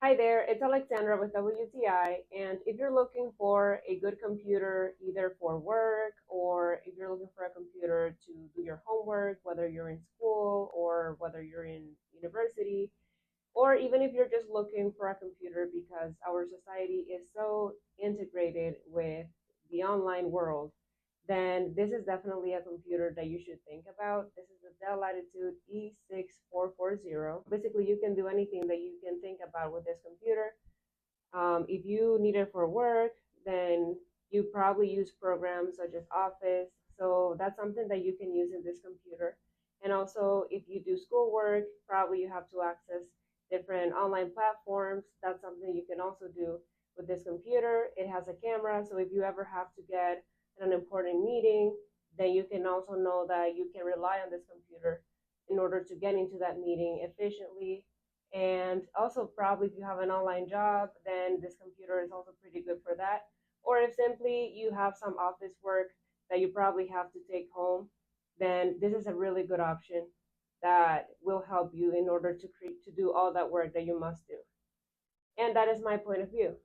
Hi there, it's Alexandra with WTI, and if you're looking for a good computer either for work or if you're looking for a computer to do your homework, whether you're in school or whether you're in university, or even if you're just looking for a computer because our society is so integrated with the online world, then this is definitely a computer that you should think about. This is the Dell Latitude E6440. Basically, you can do anything that you can think about with this computer. If you need it for work, then you probably use programs such as Office. So that's something that you can use in this computer. And also, if you do schoolwork, probably you have to access different online platforms. That's something you can also do with this computer. It has a camera, so if you ever have to get an important meeting, then you can also know that you can rely on this computer in order to get into that meeting efficiently. And also, probably if you have an online job, then this computer is also pretty good for that. Or if simply you have some office work that you probably have to take home, then this is a really good option that will help you in order to do all that work that you must do. And that is my point of view.